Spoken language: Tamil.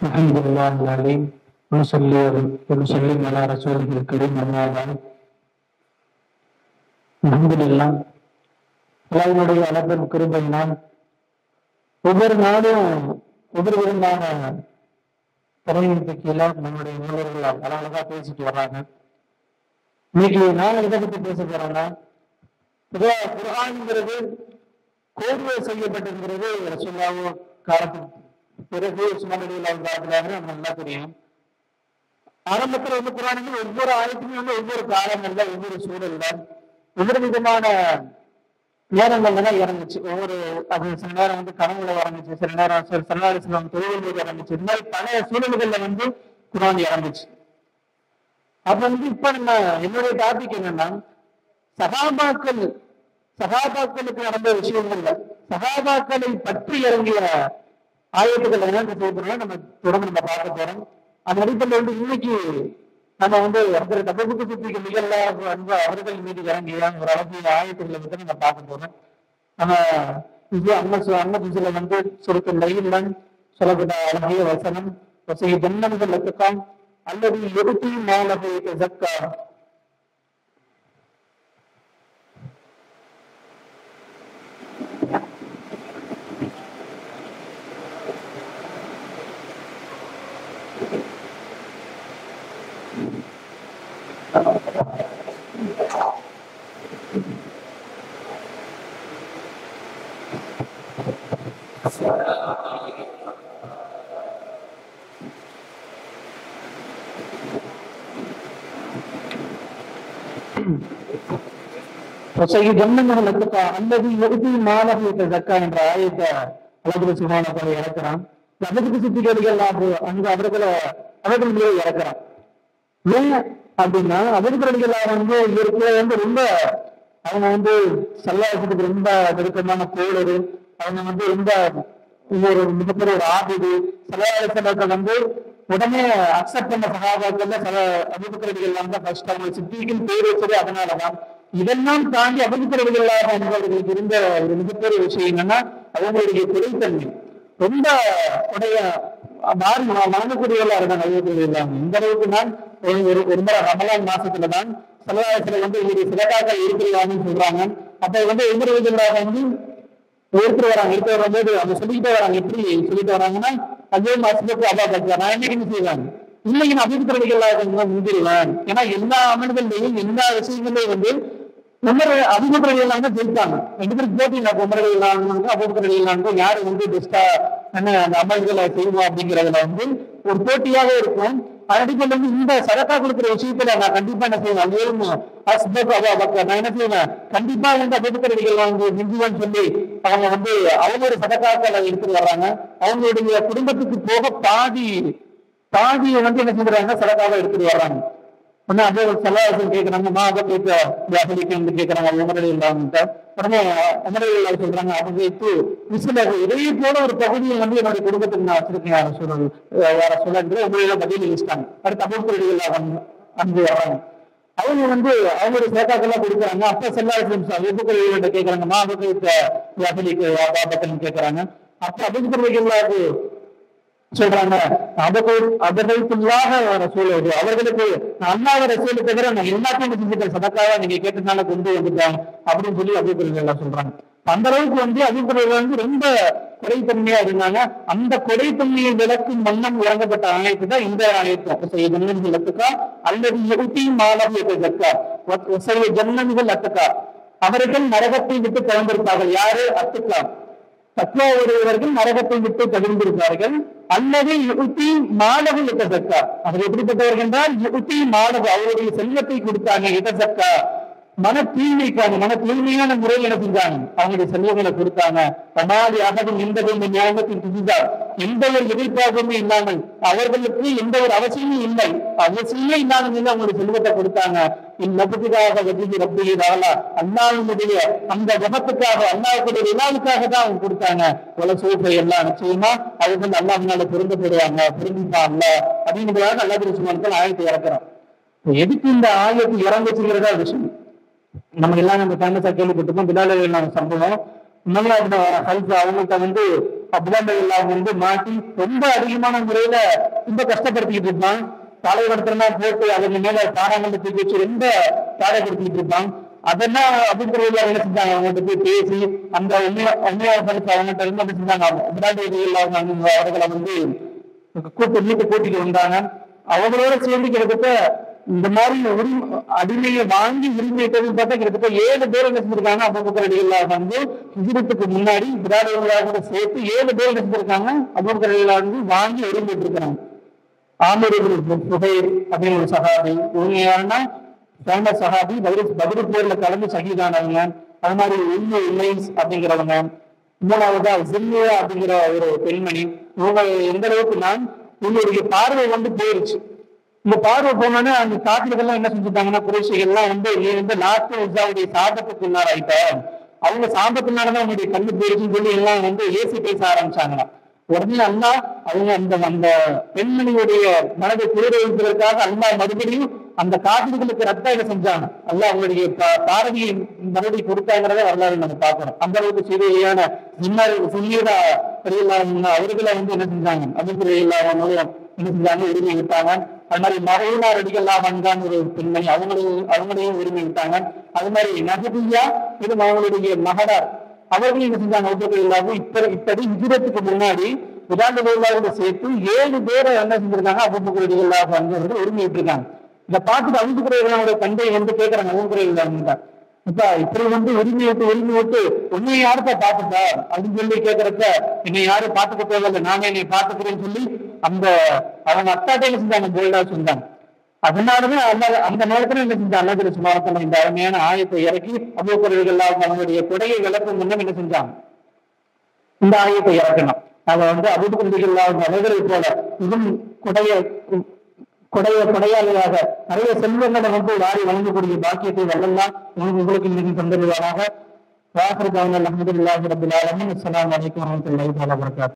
الحمد لله العليم ونسلم على رسوله الكريم أما بعد. அல்ஹம்துலில்லாஹ், அல்லாஹ்வுடைய அளவில் கிருபையினால் ஒவ்வொரு நாளும் ஒவ்வொரு விதமான தலைமைக்கு கீழே நம்முடைய மூலர்கள் அழகா பேசிட்டு வர்றாங்க. இன்னைக்கு நான் எதை பத்தி பேச போறேன்னா, குர்ஆன்ங்கிறது கோர்வை செய்யப்பட்டிருக்கிறது ரசூலுல்லாஹ் காலத்துக்கு பிறகு உஸ்மான் ரலியல்லாஹு காலத்துல நம்ம நல்லா தெரியும். ஆரம்பத்துல குர்ஆனுக்கு ஒவ்வொரு ஆயத்துமே ஒவ்வொரு காலங்கள்ல ஒவ்வொரு சூழல்ல ஒவ்வொரு விதமான நேரங்கள்ல இறங்குச்சு. அது சில நேரம் கனவுல இறங்குச்சு, சில நேரம் சல்லாஹ் தொழில்கள் இறங்குச்சு. இந்த மாதிரி பல சூழல்கள்ல குர்ஆன் இறங்குச்சு. அப்ப இப்ப நம்ம என்னுடைய டாபிக் என்னன்னா, சகாபாக்களுக்கு நடந்த விஷயங்கள்ல சகாபாக்களை பற்றி இறங்கிய ஆயத்துக்கள் என்னன்னு செய்யப்படுறோம் நம்ம தொடர்ந்து நம்ம பார்க்க போறோம். அந்த அடிப்படையில் இன்னைக்கு நம்ம தபுக்கு சுத்திக்கு நிகழ்ல அவர்கள் மீது இறங்கிய ஒரு அளவு ஆயத்துக்களை நம்ம பார்க்க போறோம். நம்ம அன்னதுல சுருக்க லைலன் சொல்லப்பட்ட அழகிய வசனம் ஜன்னங்கள் லத்துக்காம் அல்லது எடுத்தி மாலகை ஜக்கா. அல்லது எடுத்து மாலகை ஜக்கா என்ற ஆயத்தை அல்லாஹ் சுப்ஹானஹு வ தஆலா இறக்குறான். தபுக்கு சுத்திகள் அவர்கள் மீது இறக்குறான். ஏன் அப்படின்னா அவர்கள் இயற்கையில ரொம்ப அவங்க சல்லாஹத்துக்கு ரொம்ப நெருக்கமான கோளறு, அவங்க ரொம்ப ஒரு மிகப்பெரிய ஒரு ஆபத்து. சல்லாஹர்கள் உடனே அக்செப்ட் பண்ண சகாபாக்கள்ல சில அபூபக்கர் தான் ஃபர்ஸ்ட் அவங்க சித்திகள் பேர் வச்சது. அதனாலதான் இதெல்லாம் தாண்டி அபூபக்கர் என்பவர்களுக்கு இருந்த ஒரு மிகப்பெரிய விஷயம் என்னன்னா, அவங்களுடைய குறைத்தன்மை ரொம்ப வாங்கக்கூடியவர்களா இருந்தாங்க. அபூபக்கர் இந்த அளவுக்கு நான் ஒரு முறை ரமலான் மாசத்துலதான் சல்லாஹத்துல இவருடைய சிலகாக்கள் இருக்கிறாங்கன்னு சொல்றாங்க. அப்ப எடுத்துட்டு வரும்போது அவங்க சொல்லிக்கிட்டே வராங்க. எப்படி சொல்லிட்டு வராங்கன்னா, அதே மாசத்துக்கு அப்பா பார்த்து நான் என்னைக்கு செய்வாங்க இன்னைக்கு நான் அபிப்பிரதிகள் முந்திருவேன். ஏன்னா எல்லா அமல்கள்லையும் எல்லா விஷயங்களையும் அபிப்பிரதிகள் ஜெயித்தாங்க. ரெண்டு பேருக்கு போட்டி உமரடிகளானுக்கும் அபிப்பிரதிகளானுக்கும் யாரு பெஸ்டா அந்த அமல்களை செய்வோம் அப்படிங்கிறதுல ஒரு போட்டியாக இருக்கும். அடிப்படையில் இந்த சதக்கா கொடுக்குற விஷயத்துல நான் கண்டிப்பா என்ன செய்வேன், நான் என்ன செய்வேன், கண்டிப்பா அபூபக்கர் மிஞ்சுவான்னு சொல்லி அவங்க ஒரு சதக்காக்களை எடுத்துட்டு வர்றாங்க. அவங்களுடைய குடும்பத்துக்கு போக பாதி என்ன செஞ்சுறாங்க, சதக்காவை எடுத்துட்டு வர்றாங்க. உடனே அதே சல்லாஹ் கேட்கறாங்க, கேட்கறாங்க உமரடி இல்லாம. உடனே உமரடி இல்லா சொல்றாங்க, அவங்க இதே போல ஒரு பகுதியை என்னுடைய குடும்பத்துக்கு நான் வச்சிருக்கேன் யார சொல்ல உமரையில பதில் யோசிச்சாங்க. அடுத்து அபூபக்கர் அன்பு வர்றாங்க. அவங்க அவங்களுடைய சேக்காக்கெல்லாம் கொடுக்குறாங்க. அப்ப சல்லாஹ் கேட்கறாங்க, அபூபக்கர் கேட்கறாங்க. அப்ப அபூபக்கர் சொல்றாங்க, அவர்களுக்கு அல்லாஹ் ரசூலை தவிர நான் எல்லாத்தையும் செஞ்சுட்டேன், சதக்காவா நீங்க கேட்டதுனால கொண்டு வந்துட்டேன் அப்படின்னு சொல்லி அபூபக்கர் சொல்றாங்க. அந்த அளவுக்கு அபூபக்கர் ரொம்ப கொடைத்தன்மையா இருந்தாங்க. அந்த கொடைத்தன்மையை விளக்கும் வண்ணம் இறங்கப்பட்ட ஆயத்து தான் இந்த ஆயத்து. இலத்துக்கா அல்லது எழுத்தி மாலவி ஜக்கா ஜன்னன்கள் அத்துக்கா. அவர்கள் நரகத்தை விட்டு தேர்ந்தெடுப்பார்கள். யாரு? அத்துக்கா. தக்குவா உடையவர்கள் நரகத்தை விட்டு தவிர்ந்திருப்பார்கள். அல்லது யுக்தி மாலகு இட்டசக்கா. அவர் எப்படிப்பட்டவர்கள் என்றால் யுக்தி மாலகு, அவருடைய செல்வத்தை கொடுத்தாங்க. இட்டசக்கா மன தூய்மையான முறையில் என்ன செஞ்சாங்க, அவங்களுடைய செல்வங்களை கொடுத்தாங்க. சமாதி அகதும் எந்த ஒரு ஞாபகத்தின் புதிதா எந்த ஒரு எதிர்பார்ப்புமே இல்லாமல், அவர்களுக்கு எந்த ஒரு அவசியமும் இல்லை, அவசியமே இல்லாத நிலை அவங்களுடைய செல்வத்தை கொடுத்தாங்க. இந்நபத்துக்காக வஜி ரப்பி ராலா, அல்லாஹ்வுடைய அந்த ஜபத்துக்காக அல்லாஹ்வுடைய விழாவுக்காக தான் அவங்க கொடுத்தாங்க. உல சூப்பை எல்லாம் நிச்சயமா அவர்கள் அல்லாஹ்னால பொருந்தப்படுவாங்க, பொருந்திப்பாங்க அப்படிங்கிறதாக அல்லாஹ் சுப்ஹானஹு ஆயத்தை இறக்குறோம். எதுக்கு இந்த ஆயத்து இறங்குச்சுங்கிறதா விஷயம். நம்ம எல்லாம் நம்ம ஃபேமஸா கேள்விப்பட்டிருக்கோம். பிலால் சம்பவம். அவங்கள்ட்ட அப்துல்லாஹ் வந்து மாட்டி ரொம்ப அதிகமான முறையில ரொம்ப கஷ்டப்படுத்திக்கிட்டு இருப்பான். தலைவர்த்தெல்லாம் போட்டு அதன் மேல பாறாங்கல்ல தூக்கி வச்சு ரொம்ப பாடப்படுத்திக்கிட்டு இருப்பான். அதெல்லாம் அபூபக்கர் என்ன செஞ்சாங்க, அவங்கள்ட்ட போய் பேசி அந்த உண்மையாளர்களுக்கு அவங்கள்ட்ட இருந்து என்ன செஞ்சாங்க, அப்துல்லாஹ் அவர்களை வந்து கூட்டிட்டு வந்தாங்க. அவங்களோட சேர்ந்து கிட்டத்தட்ட இந்த மாதிரி அடிமையை வாங்கி உரிமையிட்டது பார்த்தா கிட்டத்தட்ட 7 பேர் என்ன செஞ்சிருக்காங்க. அபூபக்கர் ரலியல்லாஹு வந்து ஹிஜ்ரத்துக்கு முன்னாடி கூட சேர்த்து 7 பேர் என்ன செஞ்சிருக்காங்க, அபூபக்கர் ரலியல்லாஹு வந்து வாங்கி உரிமையிட்டு இருக்காங்க. ஆமிர் இப்னு சுஹைர் அப்படின்னு ஒரு சஹாபி, உண்மையான ஃபேமஸ் சஹாபி, பத்ர் போர்ல கலந்து ஷஹீதானவங்க. அது மாதிரி உம்மைஸ் அப்படிங்கிறவங்க. மூணாவதா ஜில்லியா அப்படிங்கிற ஒரு பெண்மணி. இவங்க எந்த அளவுக்குன்னா இவங்களுடைய பார்வை வந்து போயிருச்சு. இந்த பார்வை போனோடனே அந்த காப்பிர்கள்லாம் என்ன செஞ்சுட்டாங்கன்னா, குறைஷிகள்லாம் வந்து நீ வந்து லாஸ்ட் உஸாவுடைய சாபத்துக்குள்ளார் ஆயிட்ட, அவங்க சாபத்தினாலதான் அவங்களுடைய கண்ணு போயிருச்சுன்னு சொல்லி எல்லாம் வந்து ஏசி பேச ஆரம்பிச்சாங்க. உடனே அல்லா அவங்க அந்த பெண்மணியுடைய மனதை குளிர வைப்பதற்காக அல்லா மறுபடியும் அந்த காப்பிர்களுக்கு ரத்த என்ன செஞ்சாங்க, அல்ல அவங்களுடைய பார்வையை மறுபடியும் கொடுத்தாங்கிறத வரலாறு நம்ம பார்க்கிறோம். அந்த அளவுக்கு சீதையான அவர்களை வந்து என்ன செஞ்சாங்க, அபூபக்கர் என்ன செஞ்சாங்க, உரிமை விட்டாங்க. அது மாதிரி மகையினார் அடிகள்லாம் வந்தாங்க ஒரு பெண்மணி, அவங்களையும் உரிமை விட்டாங்க. அது மாதிரி நகதியா இது அவங்களுடைய மகனார், அவர்களும் என்ன செஞ்சாங்க, அபூபக்கர் இல்லாமல் இப்படி ஹிஜ்ரத்துக்கு முன்னாடி உதாரண சேர்த்து 7 பேரை என்ன செஞ்சிருக்காங்க, அபூபக்கர் ரலியல்லாஹு அன்ஹு அவர்கள் உரிமை விட்டுருக்காங்க. இதை பார்த்துட்டு அபூபக்கர் தந்தை வந்து கேட்கறாங்க, அபூபக்கர் ரலியல்லாஹு இப்ப இப்படி வந்து உரிமை விட்டு உன்னை யாருப்பா பார்த்துட்டா அப்படின்னு சொல்லி கேட்கறப்ப, என்னை யாரும் பார்த்துக்க தேவையில்லை, நானே என்னை பார்த்துக்கிறேன்னு சொல்லி அவங்க அத்தாட்டே என்ன செஞ்சாங்க, போல்டா சொன்னாங்க. அதனாலதான் அந்த நேரத்துல என்ன செஞ்சாங்க, அல்லாஹ் சுப்ஹானஹு வ தஆலா இந்த அருமையான ஆயத்தை இறக்கி அபூபக்கர் ரலியல்லாஹு அவங்களுடைய கொடையை விளக்கும் முன்னம் என்ன செஞ்சாங்க, இந்த ஆயத்தை இறக்கணும். அதை வந்து அபூபக்கர் ரலியல்லாஹு அவர்களை போல இதுவும் கொடையாளியாக நிறைய செல்வங்களை வந்து வாரி வழங்கக்கூடிய பாக்கியத்தை வல்லல்லாஹ் உங்களுக்கு இன்னைக்கு தந்துடுவாராக. வாஹிரு தஅவானா அல்ஹம்துலில்லாஹி ரப்பில் ஆலமீன். அஸ்ஸலாமு அலைக்கும் வரஹ்மத்துல்லாஹி வபரகாத்துஹு.